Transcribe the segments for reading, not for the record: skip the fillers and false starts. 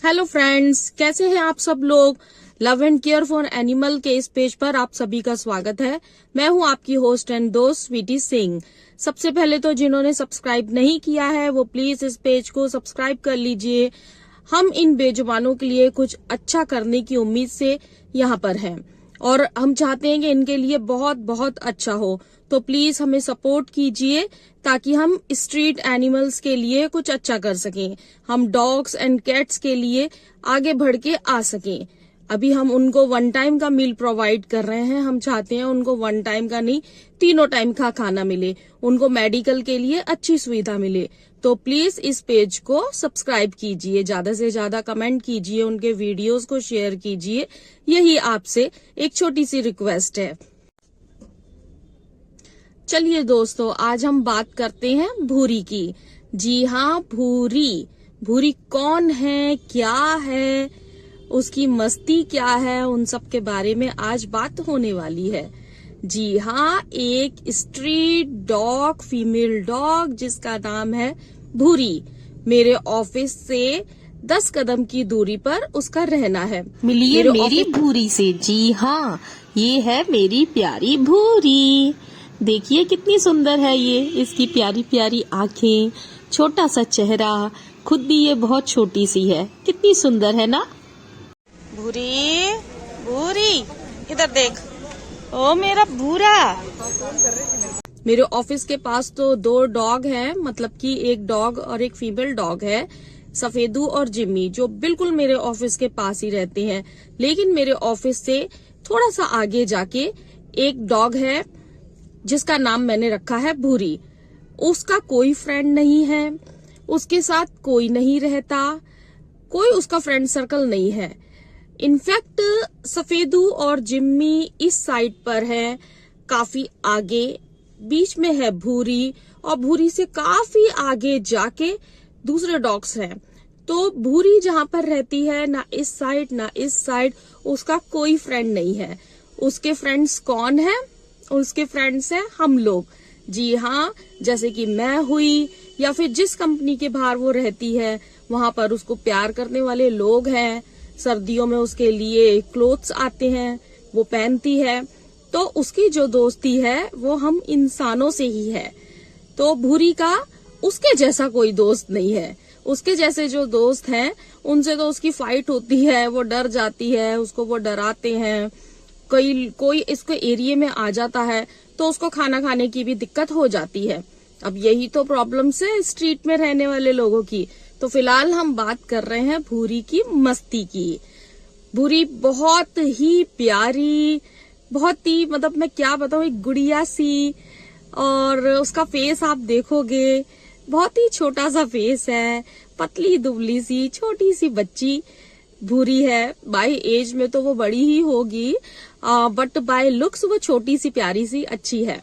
Hello friends, कैसे हैं आप सब लोग। Love and care for animal के इस पेज पर आप सभी का स्वागत है। मैं हूं आपकी होस्ट एंड दोस्त स्वीटी सिंह। सबसे पहले तो जिन्होंने सब्सक्राइब नहीं किया है वो प्लीज इस पेज को सब्सक्राइब कर लीजिए। हम इन बेजुबानों के लिए कुछ अच्छा करने की उम्मीद से यहाँ पर हैं और हम चाहते हैं कि इनके लिए बहुत बहुत अच्छा हो। तो प्लीज हमें सपोर्ट कीजिए ताकि हम स्ट्रीट एनिमल्स के लिए कुछ अच्छा कर सकें, हम डॉग्स एंड कैट्स के लिए आगे बढ़ के आ सकें। अभी हम उनको 1 टाइम का मील प्रोवाइड कर रहे हैं। हम चाहते हैं उनको 1 टाइम का नहीं, 3 टाइम का खाना मिले, उनको मेडिकल के लिए अच्छी सुविधा मिले। तो प्लीज इस पेज को सब्सक्राइब कीजिए, ज्यादा से ज्यादा कमेंट कीजिए, उनके वीडियोस को शेयर कीजिए। यही आपसे एक छोटी सी रिक्वेस्ट है। चलिए दोस्तों, आज हम बात करते हैं भूरी की। जी हाँ, भूरी। भूरी कौन है, क्या है, उसकी मस्ती क्या है, उन सब के बारे में आज बात होने वाली है। जी हाँ, एक स्ट्रीट डॉग, फीमेल डॉग जिसका नाम है भूरी, मेरे ऑफिस से 10 कदम की दूरी पर उसका रहना है। मिलिए मेरी भूरी से। जी हाँ, ये है मेरी प्यारी भूरी। देखिए कितनी सुंदर है ये, इसकी प्यारी प्यारी आँखें, छोटा सा चेहरा, खुद भी ये बहुत छोटी सी है। कितनी सुंदर है ना। भूरी, भूरी इधर देख, ओ मेरा भूरा। मेरे ऑफिस के पास तो 2 डॉग हैं, मतलब कि एक डॉग और एक फीमेल डॉग है, सफेदू और जिम्मी, जो बिल्कुल मेरे ऑफिस के पास ही रहते हैं। लेकिन मेरे ऑफिस से थोड़ा सा आगे जाके एक डॉग है जिसका नाम मैंने रखा है भूरी। उसका कोई फ्रेंड नहीं है, उसके साथ कोई नहीं रहता, कोई उसका फ्रेंड सर्कल नहीं है। इनफैक्ट सफेदू और जिम्मी इस साइड पर है, काफी आगे, बीच में है भूरी, और भूरी से काफी आगे जाके दूसरे डॉग्स हैं। तो भूरी जहां पर रहती है, ना इस साइड ना इस साइड, उसका कोई फ्रेंड नहीं है। उसके फ्रेंड्स कौन है? उसके फ्रेंड्स हैं हम लोग। जी हाँ, जैसे कि मैं हुई, या फिर जिस कंपनी के बाहर वो रहती है वहां पर उसको प्यार करने वाले लोग हैं। सर्दियों में उसके लिए क्लोथ्स आते हैं, वो पहनती है। तो उसकी जो दोस्ती है वो हम इंसानों से ही है। तो भूरी का उसके जैसा कोई दोस्त नहीं है। उसके जैसे जो दोस्त हैं उनसे तो उसकी फाइट होती है, वो डर जाती है, उसको वो डराते हैं। कोई इसके एरिया में आ जाता है तो उसको खाना खाने की भी दिक्कत हो जाती है। अब यही तो प्रॉब्लम्स है स्ट्रीट में रहने वाले लोगों की। तो फिलहाल हम बात कर रहे हैं भूरी की मस्ती की। भूरी बहुत ही प्यारी, बहुत ही, मतलब मैं क्या बताऊं, एक गुड़िया सी, और उसका फेस आप देखोगे बहुत ही छोटा सा फेस है, पतली दुबली सी छोटी सी बच्ची भूरी है। बाय एज में तो वो बड़ी ही होगी, बट बाय लुक्स वो छोटी सी प्यारी सी अच्छी है।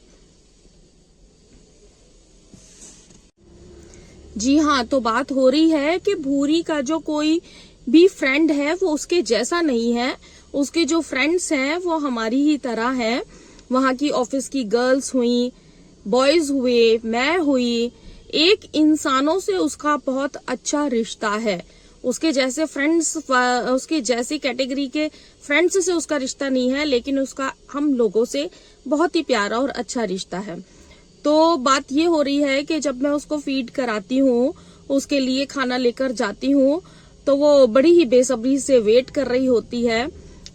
जी हाँ, तो बात हो रही है कि भूरी का जो कोई भी फ्रेंड है वो उसके जैसा नहीं है। उसके जो फ्रेंड्स हैं वो हमारी ही तरह हैं। वहां की ऑफिस की गर्ल्स हुई, बॉयज हुए, मैं हुई, एक इंसानों से उसका बहुत अच्छा रिश्ता है। उसके जैसे फ्रेंड्स, उसके जैसी कैटेगरी के फ्रेंड्स से उसका रिश्ता नहीं है, लेकिन उसका हम लोगों से बहुत ही प्यारा और अच्छा रिश्ता है। तो बात ये हो रही है कि जब मैं उसको फीड कराती हूँ, उसके लिए खाना लेकर जाती हूँ, तो वो बड़ी ही बेसब्री से वेट कर रही होती है।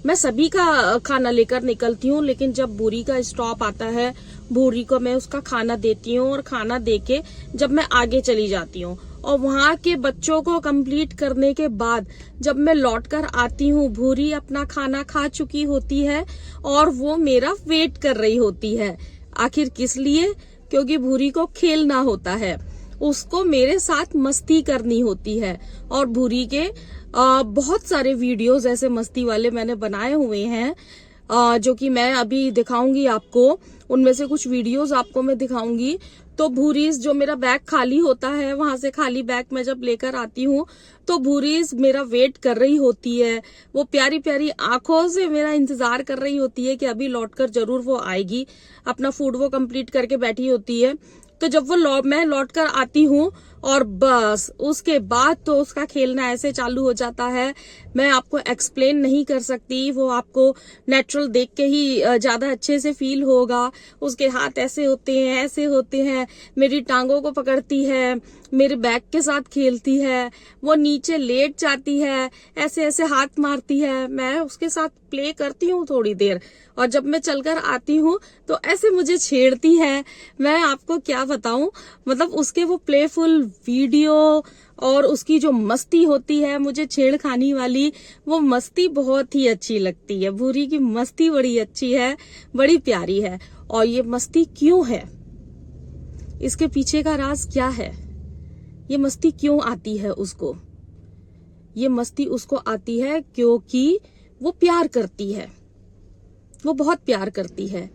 मैं सभी का खाना लेकर निकलती हूँ, लेकिन जब भूरी का स्टॉप आता है, भूरी को मैं उसका खाना देती हूँ, और खाना देके जब मैं आगे चली जाती हूँ, और वहां के बच्चों को कंप्लीट करने के बाद जब मैं लौटकर आती हूँ, भूरी अपना खाना खा चुकी होती है और वो मेरा वेट कर रही होती है। आखिर किस लिए? क्योंकि भूरी को खेलना होता है, उसको मेरे साथ मस्ती करनी होती है। और भूरी के बहुत सारे वीडियोस ऐसे मस्ती वाले मैंने बनाए हुए हैं, जो कि मैं अभी दिखाऊंगी आपको। उनमें से कुछ वीडियोस आपको मैं दिखाऊंगी। तो भूरीज, जो मेरा बैग खाली होता है, वहां से खाली बैग मैं जब लेकर आती हूँ तो भूरीज मेरा वेट कर रही होती है। वो प्यारी प्यारी आंखों से मेरा इंतजार कर रही होती है कि अभी लौटकर जरूर वो आएगी। अपना फूड वो कंप्लीट करके बैठी होती है। तो जब मैं लौट कर आती हूँ, और बस उसके बाद तो उसका खेलना ऐसे चालू हो जाता है, मैं आपको एक्सप्लेन नहीं कर सकती। वो आपको नेचुरल देख के ही ज्यादा अच्छे से फील होगा। उसके हाथ ऐसे होते हैं, ऐसे होते हैं, मेरी टांगों को पकड़ती है, मेरे बैग के साथ खेलती है, वो नीचे लेट जाती है, ऐसे ऐसे हाथ मारती है। मैं उसके साथ प्ले करती हूँ थोड़ी देर, और जब मैं चलकर आती हूँ तो ऐसे मुझे छेड़ती है। मैं आपको क्या बताऊं, मतलब उसके वो प्लेफुल वीडियो और उसकी जो मस्ती होती है, मुझे छेड़खानी वाली वो मस्ती बहुत ही अच्छी लगती है। भूरी की मस्ती बड़ी अच्छी है, बड़ी प्यारी है। और ये मस्ती क्यों है, इसके पीछे का राज क्या है, ये मस्ती क्यों आती है उसको? ये मस्ती उसको आती है क्योंकि वो प्यार करती है, वो बहुत प्यार करती है।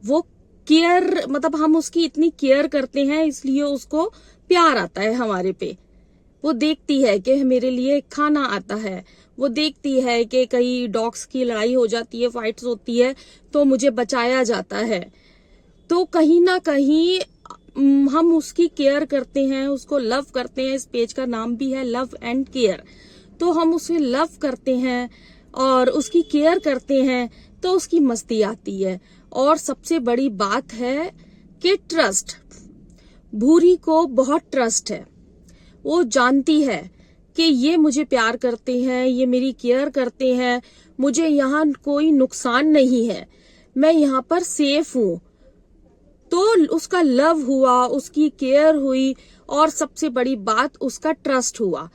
वो केयर, मतलब हम उसकी इतनी केयर करते हैं, इसलिए उसको प्यार आता है हमारे पे। वो देखती है कि मेरे लिए खाना आता है, वो देखती है कि कहीं डॉग्स की लड़ाई हो जाती है, फाइट्स होती है, तो मुझे बचाया जाता है। तो कहीं ना कहीं हम उसकी केयर करते हैं, उसको लव करते हैं। इस पेज का नाम भी है लव एंड केयर। तो हम उसे लव करते हैं और उसकी केयर करते हैं, तो उसकी मस्ती आती है। और सबसे बड़ी बात है कि ट्रस्ट। भूरी को बहुत ट्रस्ट है। वो जानती है कि ये मुझे प्यार करते हैं, ये मेरी केयर करते हैं, मुझे यहाँ कोई नुकसान नहीं है, मैं यहाँ पर सेफ हूँ। तो उसका लव हुआ, उसकी केयर हुई, और सबसे बड़ी बात उसका ट्रस्ट हुआ।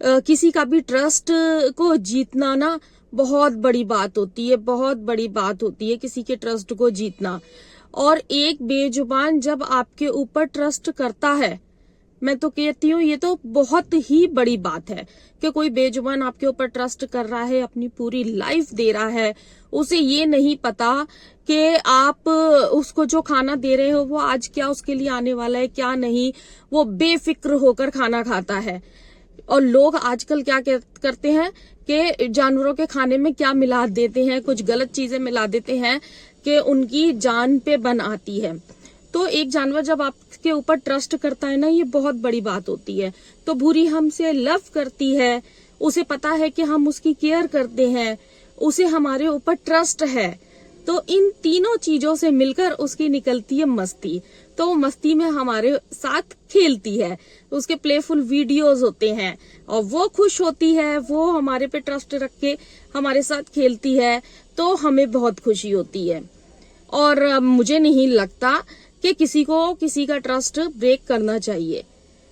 किसी का भी ट्रस्ट को जीतना ना बहुत बड़ी बात होती है, बहुत बड़ी बात होती है किसी के ट्रस्ट को जीतना। और एक बेजुबान जब आपके ऊपर ट्रस्ट करता है, मैं तो कहती हूँ ये तो बहुत ही बड़ी बात है कि कोई बेजुबान आपके ऊपर ट्रस्ट कर रहा है, अपनी पूरी लाइफ दे रहा है। उसे ये नहीं पता कि आप उसको जो खाना दे रहे हो वो आज क्या उसके लिए आने वाला है, क्या नहीं। वो बेफिक्र होकर खाना खाता है। और लोग आजकल क्या करते हैं कि जानवरों के खाने में क्या मिला देते हैं, कुछ गलत चीजें मिला देते हैं कि उनकी जान पे बन आती है। तो एक जानवर जब आपके ऊपर ट्रस्ट करता है ना, ये बहुत बड़ी बात होती है। तो भूरी हमसे लव करती है, उसे पता है कि हम उसकी केयर करते हैं, उसे हमारे ऊपर ट्रस्ट है। तो इन तीनों चीजों से मिलकर उसकी निकलती है मस्ती। तो वो मस्ती में हमारे साथ खेलती है, उसके प्लेफुल वीडियोस होते हैं और वो खुश होती है, वो हमारे पे ट्रस्ट रख के हमारे साथ खेलती है, तो हमें बहुत खुशी होती है। और मुझे नहीं लगता कि किसी को किसी का ट्रस्ट ब्रेक करना चाहिए,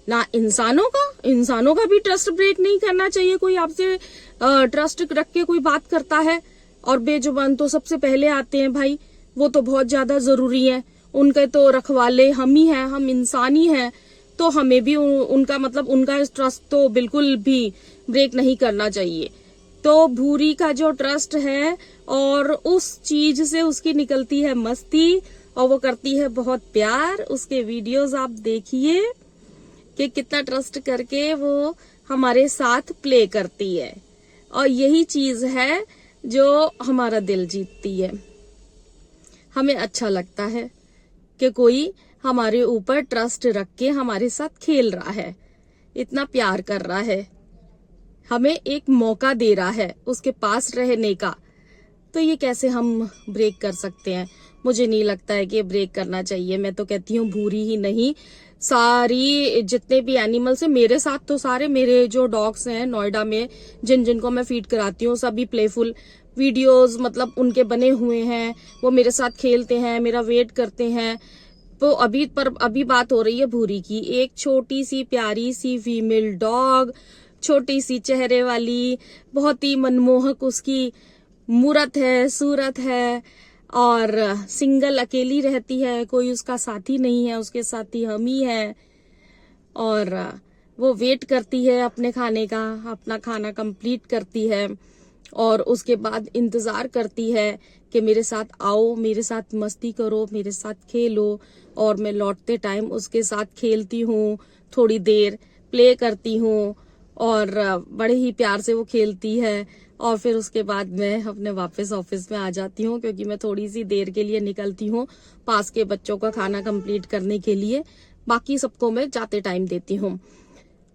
ना इंसानों का भी ट्रस्ट ब्रेक नहीं करना चाहिए। कोई आपसे ट्रस्ट रख के कोई बात करता है, और बेजुबान तो सबसे पहले आते हैं भाई, वो तो बहुत ज्यादा जरूरी है। उनके तो रखवाले हम ही हैं, हम इंसान ही हैं, तो हमें भी उनका मतलब उनका ट्रस्ट तो बिल्कुल भी ब्रेक नहीं करना चाहिए। तो भूरी का जो ट्रस्ट है, और उस चीज से उसकी निकलती है मस्ती, और वो करती है बहुत प्यार। उसके वीडियोस आप देखिए कि कितना ट्रस्ट करके वो हमारे साथ प्ले करती है। और यही चीज है जो हमारा दिल जीतती है। हमें अच्छा लगता है कि कोई हमारे ऊपर ट्रस्ट रख के हमारे साथ खेल रहा है, इतना प्यार कर रहा है, हमें एक मौका दे रहा है उसके पास रहने का। तो ये कैसे हम ब्रेक कर सकते हैं? मुझे नहीं लगता है कि ब्रेक करना चाहिए। मैं तो कहती हूँ भूरी ही नहीं, सारी जितने भी एनिमल्स हैं मेरे साथ, तो सारे मेरे जो डॉग्स हैं नोएडा में जिनको मैं फीड कराती हूँ, सभी प्लेफुल वीडियोस मतलब उनके बने हुए हैं। वो मेरे साथ खेलते हैं, मेरा वेट करते हैं। तो अभी बात हो रही है भूरी की, एक छोटी सी प्यारी सी फीमेल डॉग, छोटी सी चेहरे वाली, बहुत ही मनमोहक उसकी मूरत है, सूरत है, और सिंगल अकेली रहती है, कोई उसका साथी नहीं है, उसके साथी हम ही है। और वो वेट करती है अपने खाने का, अपना खाना कंप्लीट करती है, और उसके बाद इंतजार करती है कि मेरे साथ आओ, मेरे साथ मस्ती करो, मेरे साथ खेलो। और मैं लौटते टाइम उसके साथ खेलती हूँ, थोड़ी देर प्ले करती हूँ, और बड़े ही प्यार से वो खेलती है। और फिर उसके बाद मैं अपने वापस ऑफिस में आ जाती हूँ, क्योंकि मैं थोड़ी सी देर के लिए निकलती हूँ पास के बच्चों का खाना कंप्लीट करने के लिए। बाकी सबको मैं जाते टाइम देती हूँ।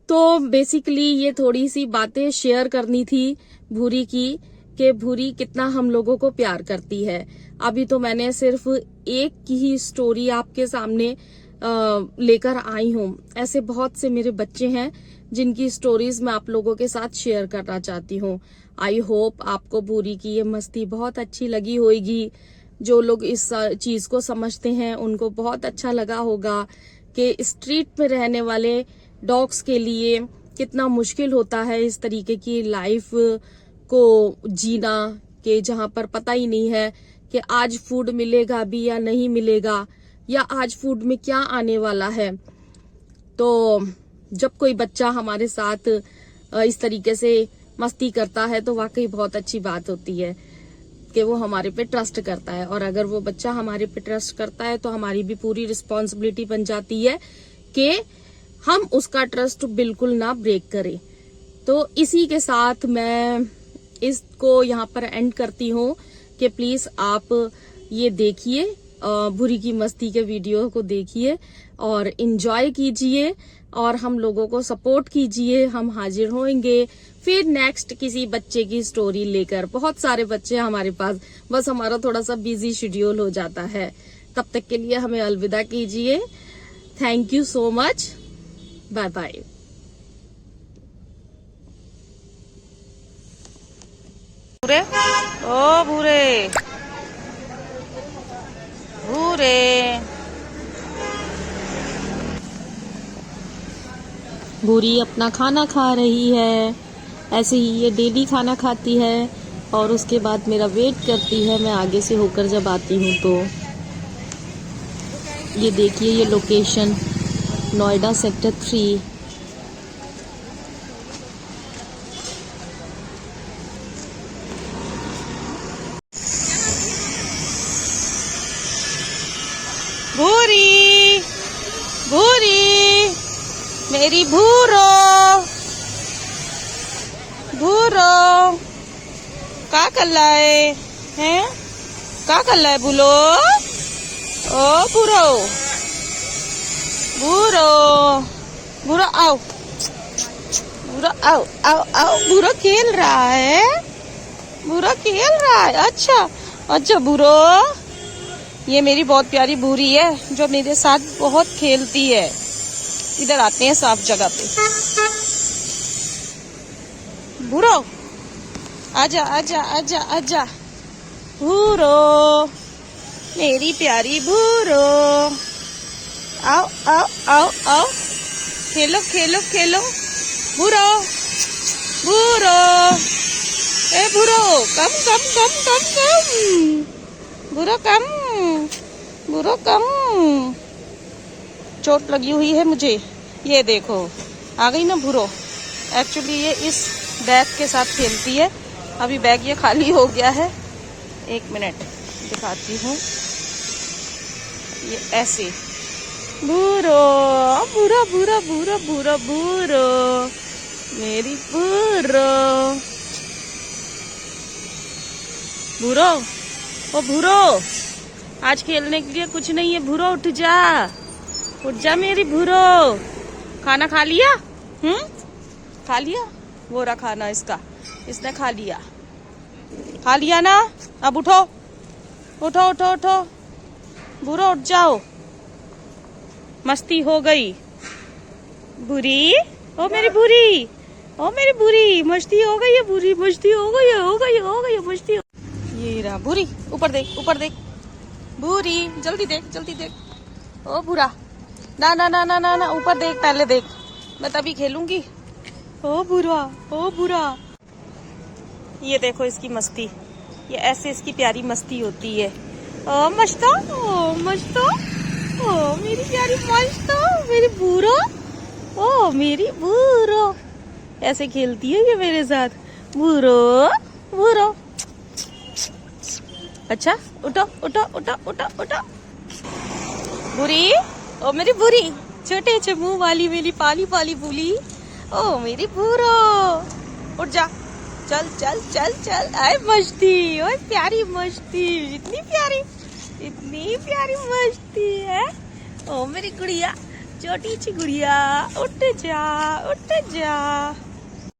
तो बेसिकली ये थोड़ी सी बातें शेयर करनी थी भूरी की, कि भूरी कितना हम लोगों को प्यार करती है। अभी तो मैंने सिर्फ एक की ही स्टोरी आपके सामने लेकर आई हूँ। ऐसे बहुत से मेरे बच्चे हैं जिनकी स्टोरीज मैं आप लोगों के साथ शेयर करना चाहती हूँ। आई होप आपको भूरी की ये मस्ती बहुत अच्छी लगी होगी। जो लोग इस चीज को समझते हैं उनको बहुत अच्छा लगा होगा कि स्ट्रीट में रहने वाले डॉग्स के लिए कितना मुश्किल होता है इस तरीके की लाइफ को जीना, कि जहां पर पता ही नहीं है कि आज फूड मिलेगा भी या नहीं मिलेगा, या आज फूड में क्या आने वाला है। तो जब कोई बच्चा हमारे साथ इस तरीके से मस्ती करता है तो वाकई बहुत अच्छी बात होती है कि वो हमारे पे ट्रस्ट करता है। और अगर वो बच्चा हमारे पे ट्रस्ट करता है तो हमारी भी पूरी रिस्पॉन्सिबिलिटी बन जाती है कि हम उसका ट्रस्ट बिल्कुल ना ब्रेक करें। तो इसी के साथ मैं इसको यहाँ पर एंड करती हूँ कि प्लीज आप ये देखिए, भूरी की मस्ती के वीडियो को देखिए और एंजॉय कीजिए और हम लोगों को सपोर्ट कीजिए। हम हाजिर होंगे फिर नेक्स्ट किसी बच्चे की स्टोरी लेकर। बहुत सारे बच्चे हमारे पास, बस हमारा थोड़ा सा बिजी शेड्यूल हो जाता है। तब तक के लिए हमें अलविदा कीजिए। Thank you so much, bye bye. भूरे, ओ भूरे, भूरे। भूरी अपना खाना खा रही है। ऐसे ही ये डेली खाना खाती है और उसके बाद मेरा वेट करती है। मैं आगे से होकर जब आती हूँ तो ये देखिए, ये लोकेशन नोएडा सेक्टर 3। भूरी, भूरी, मेरी भूरो, भूरो, का कर रहा है? का कर रहा है बोलो? ओ भूरो, भूरो, भूरो आओ, भूरो आओ, आओ, आओ। भूरो खेल रहा है, भूरो खेल रहा है। अच्छा, अच्छा भूरो, ये मेरी बहुत प्यारी भूरी है जो मेरे साथ बहुत खेलती है। इधर आते हैं साफ जगह पे। भूरो, आजा आजा आजा आजा। भूरो, मेरी प्यारी भूरो, आओ आओ आओ आओ, खेलो खेलो खेलो। भूरो, भूरो, ए भूरो, कम कम कम कम कम। भूरो कम, भूरो कम। चोट लगी हुई है मुझे। ये देखो आ गई ना भूरो। एक्चुअली ये इस बैग के साथ खेलती है। अभी बैग ये खाली हो गया है। एक मिनट दिखाती हूँ। ये ऐसे भूरो, भूरो भूरो भूरो भूरो भूरो, मेरी भूरो, भूरो, ओ भूरो, आज खेलने के लिए कुछ नहीं है। भूरो उठ जा, उठ जा मेरी भूरो। खाना खा लिया? खा लिया? वो रहा खाना इसका, इसने खा लिया। खा लिया ना? अब उठो उठो उठो उठो, भूरो उठ जाओ। मस्ती हो गई भूरी, ओ मेरी भूरी, ओ मेरी भूरी, मस्ती हो गई है भूरी, मस्ती हो गई है, हो गई हो गई है मस्ती। ये रहा भूरी, ऊपर देख ऊपर देख भूरी, जल्दी देख जल्दी देख। ओ भूरा, ना ना ना ना ना ना, ऊपर देख, पहले देख, मैं तभी खेलूंगी। ओ भूरा, ओ भूरा, ये देखो इसकी मस्ती। ये ऐसे इसकी प्यारी मस्ती होती है। ओ मस्तो, ओ मस्तो, ओ मेरी प्यारी मस्तो, मेरी भूरो, ओ मेरी भूरो, ऐसे खेलती है ये मेरे साथ। भूरो भूरो, अच्छा उठो उठो उठो उठो उठो। भूरी, ओ मेरी भूरी, छोटे से मुंह वाली मेरी पाली पाली भूली, ओ मेरी भूरो, उठ जा, चल चल चल चल। आए मस्ती, ओए प्यारी मस्ती, इतनी प्यारी मस्ती है। ओ मेरी गुड़िया, छोटी सी गुड़िया, उठ जा उठ जा।